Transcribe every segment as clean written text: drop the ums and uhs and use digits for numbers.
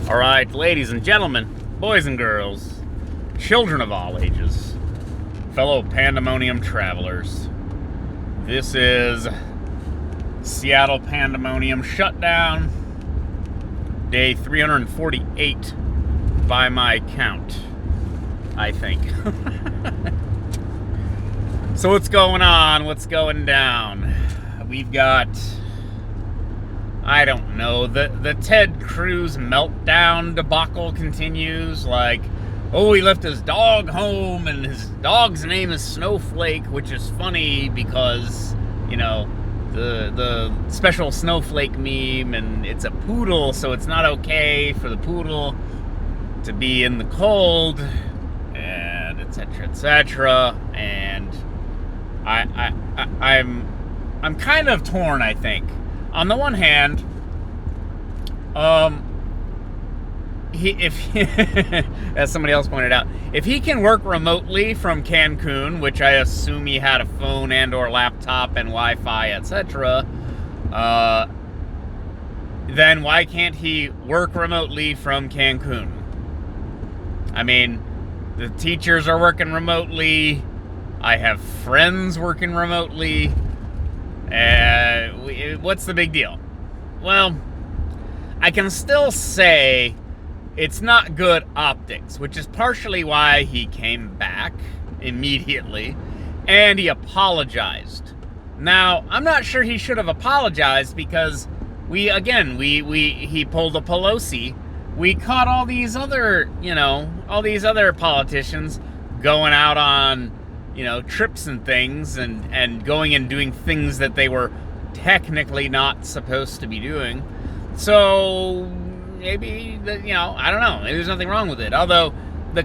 All right, ladies and gentlemen, boys and girls, children of all ages, fellow Pandemonium travelers, this is Seattle Pandemonium Shutdown, day 348 by my count, I think. So what's going on? What's going down? We've got, I don't know, the Ted Cruz meltdown debacle continues. Like, oh, he left his dog home and his dog's name is Snowflake, which is funny because, you know, the special Snowflake meme, and it's a poodle, so it's not okay for the poodle to be in the cold, and etc. etc. And I'm kind of torn, I think. On the one hand, as somebody else pointed out, if he can work remotely from Cancun, which I assume he had a phone and or laptop and Wi-Fi, etc., then why can't he work remotely from Cancun? I mean, the teachers are working remotely. I have friends working remotely. What's the big deal? Well, I can still say it's not good optics, which is partially why he came back immediately, and he apologized. Now, I'm not sure he should have apologized because he pulled a Pelosi. We caught all these other politicians going out on, trips and things and going and doing things that they were technically not supposed to be doing. So maybe, I don't know. Maybe there's nothing wrong with it. Although the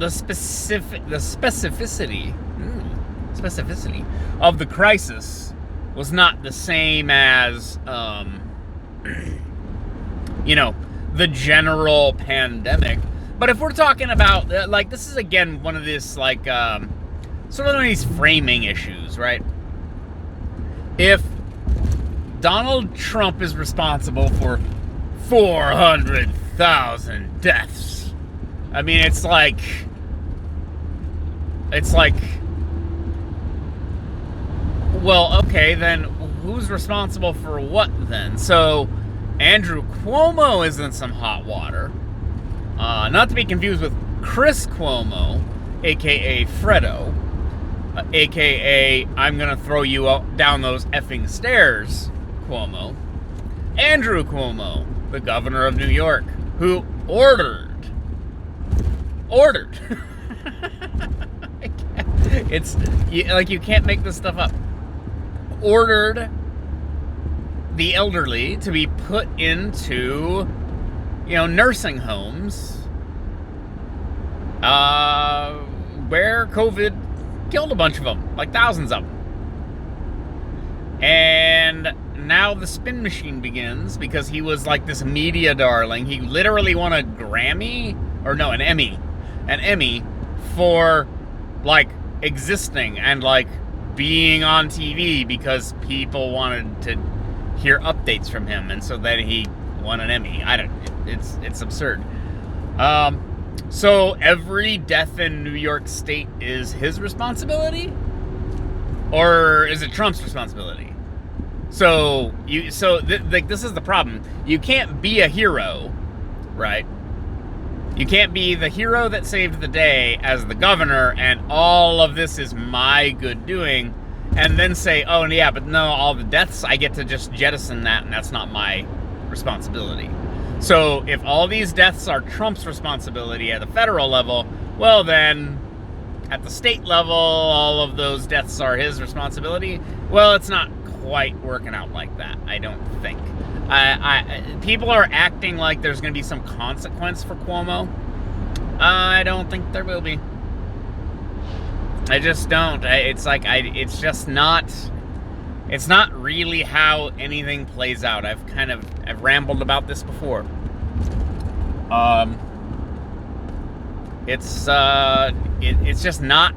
specificity of the crisis was not the same as, the general pandemic. But if we're talking about, this is again one of this, sort of one of these framing issues, right? If Donald Trump is responsible for 400,000 deaths, I mean, it's like, well, okay, then who's responsible for what then? So Andrew Cuomo is in some hot water. Not to be confused with Chris Cuomo, aka Fredo, aka I'm gonna throw you down those effing stairs, Cuomo. Andrew Cuomo, the governor of New York, who ordered. You can't make this stuff up. Ordered the elderly to be put into, nursing homes, where COVID killed a bunch of them, like thousands of them. And now the spin machine begins because he was like this media darling. He literally won a Grammy, an Emmy for existing and being on TV because people wanted to hear updates from him, and so then he won an Emmy. It's absurd. So every death in New York State is his responsibility, or is it Trump's responsibility? So this is the problem. You can't be a hero, right? You can't be the hero that saved the day as the governor, and all of this is my good doing, and then say, oh, yeah, but no, all the deaths, I get to just jettison that, and that's not my responsibility. So if all these deaths are Trump's responsibility at the federal level, well then, at the state level, all of those deaths are his responsibility. Well, it's not quite working out like that, I don't think. People are acting like there's going to be some consequence for Cuomo. I don't think there will be. I just don't. It's just not. It's not really how anything plays out. I've rambled about this before. It's just not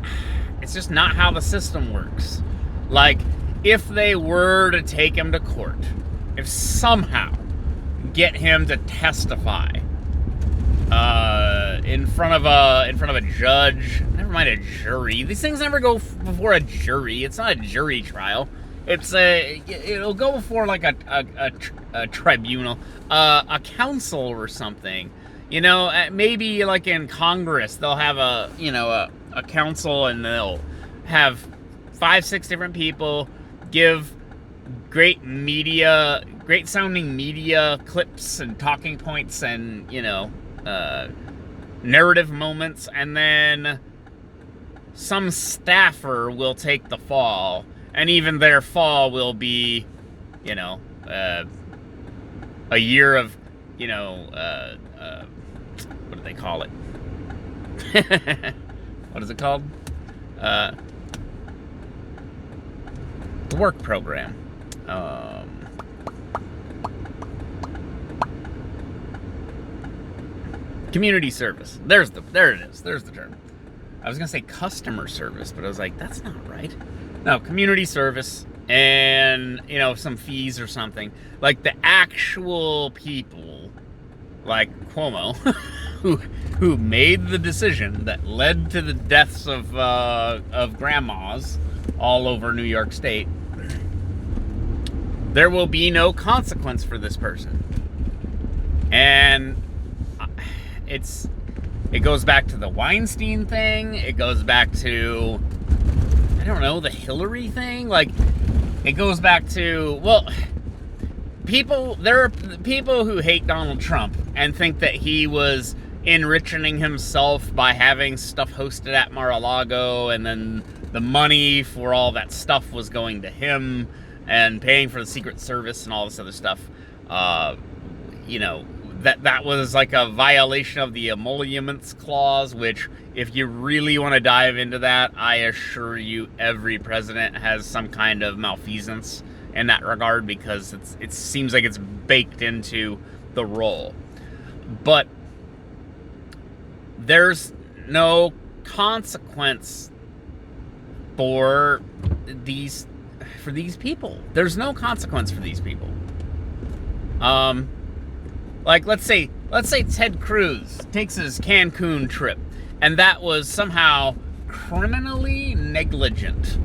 how the system works. If they were to take him to court, if somehow get him to testify in front of a judge. Never mind a jury. These things never go before a jury. It's not a jury trial. It'll go before like a tribunal, a council or something. You know, maybe like in Congress, they'll have a council, and they'll have 5-6 different people give great sounding media clips and talking points and, narrative moments, and then some staffer will take the fall, and even their fall will be, a year of, what do they call it? What is it called? The work program. Community service. There it is. There's the term. I was gonna say customer service, but I was like, that's not right. No, community service, and some fees or something. Like the actual people, like Cuomo, who made the decision that led to the deaths of grandmas all over New York State. There will be no consequence for this person, and it goes back to the Weinstein thing. It goes back to, I don't know, the Hillary thing. Like, it goes back to, well, there are people who hate Donald Trump and think that he was enriching himself by having stuff hosted at Mar-a-Lago, and then the money for all that stuff was going to him and paying for the Secret Service and all this other stuff. That was like a violation of the emoluments clause, which, if you really want to dive into that, I assure you every president has some kind of malfeasance in that regard, because it seems like it's baked into the role. But there's no consequence for these people. There's no consequence for these people. Like, let's say Ted Cruz takes his Cancun trip, and that was somehow criminally negligent.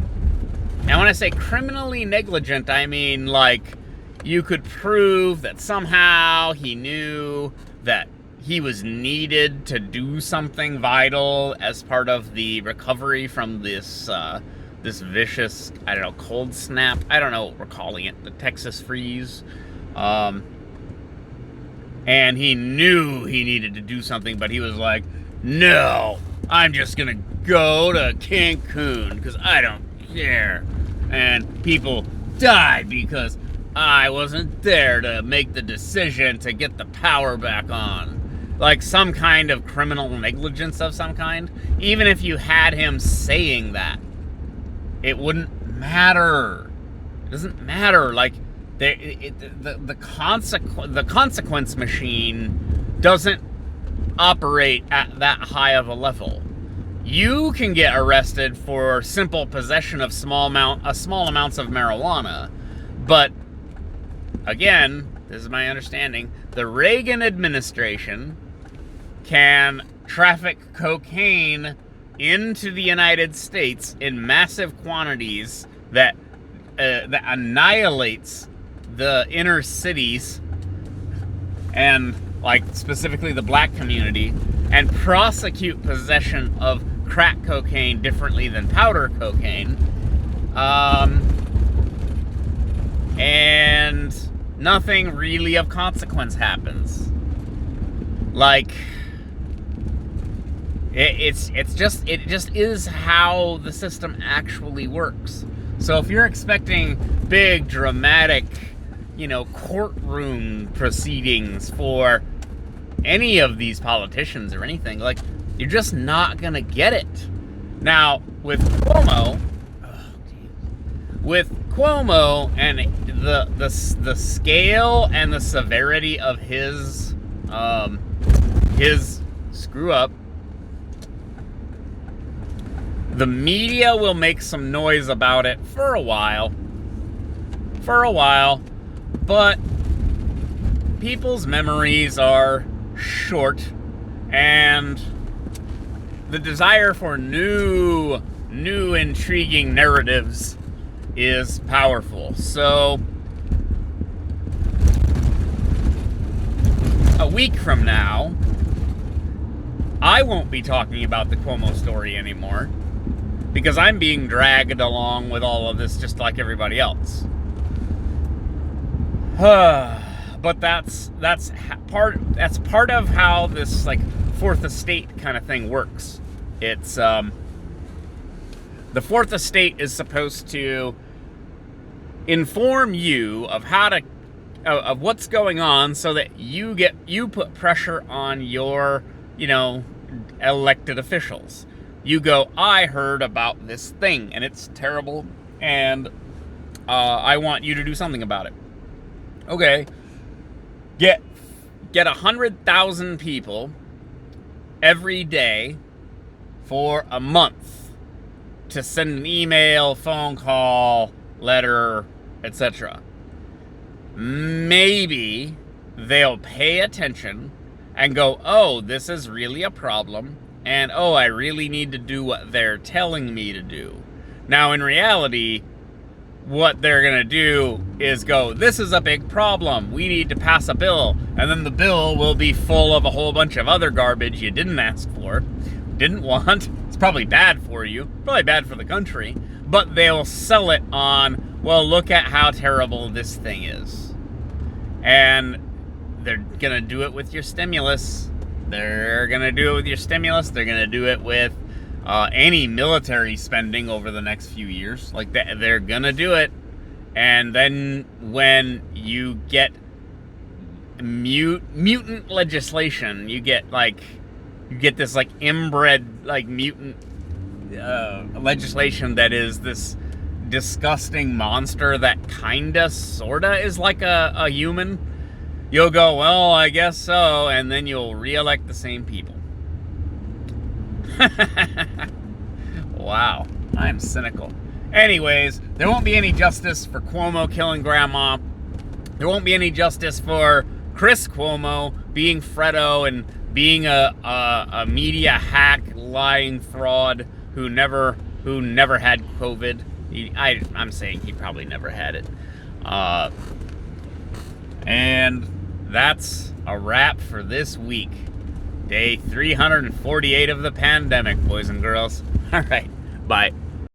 And when I say criminally negligent, I mean, like, you could prove that somehow he knew that he was needed to do something vital as part of the recovery from this vicious, I don't know, cold snap. I don't know what we're calling it, the Texas freeze. And he knew he needed to do something, but he was like, no, I'm just going to go to Cancun because I don't care. And people died because I wasn't there to make the decision to get the power back on. Like some kind of criminal negligence of some kind. Even if you had him saying that, it wouldn't matter. It doesn't matter. Like, the consequence machine doesn't operate at that high of a level. You can get arrested for simple possession of small amounts of marijuana, but again, this is my understanding, the Reagan administration can traffic cocaine into the United States in massive quantities that annihilates the inner cities and, like, specifically the black community, and prosecute possession of crack cocaine differently than powder cocaine, and nothing really of consequence happens. Like, it just is how the system actually works. So if you're expecting big, dramatic, courtroom proceedings for any of these politicians or anything, like, you're just not gonna get it. Now, with Cuomo and the scale and the severity of his screw up, the media will make some noise about it for a while, but people's memories are short, And the desire for new intriguing narratives is powerful. So a week from now, I won't be talking about the Cuomo story anymore because I'm being dragged along with all of this just like everybody else. But that's part of how this like fourth estate kind of thing works. It's the fourth estate is supposed to inform you of how to of what's going on so that you put pressure on your, elected officials. You go, I heard about this thing and it's terrible and I want you to do something about it. Okay. Get 100,000 people every day for a month to send an email, phone call, letter, etc. Maybe they'll pay attention and go, oh, this is really a problem, and oh, I really need to do what they're telling me to do. Now, in reality, what they're going to do is go, this is a big problem, we need to pass a bill, and then the bill will be full of a whole bunch of other garbage you didn't ask for, didn't want. It's probably bad for you, probably bad for the country, but they'll sell it on, well, look at how terrible this thing is. And they're going to do it with your stimulus. They're going to do it with your stimulus. They're going to do it with any military spending over the next few years. Like, they're going to do it. And then when you get mutant legislation, you get this like inbred like mutant legislation that is this disgusting monster that kinda sorta is like a human. You'll go, well, I guess so, and then you'll re-elect the same people. Wow, I'm cynical. Anyways, there won't be any justice for Cuomo killing Grandma. There won't be any justice for Chris Cuomo being Fredo and being a media hack, lying fraud who never had COVID. I'm saying he probably never had it. And that's a wrap for this week. Day 348 of the pandemic, boys and girls. All right, bye.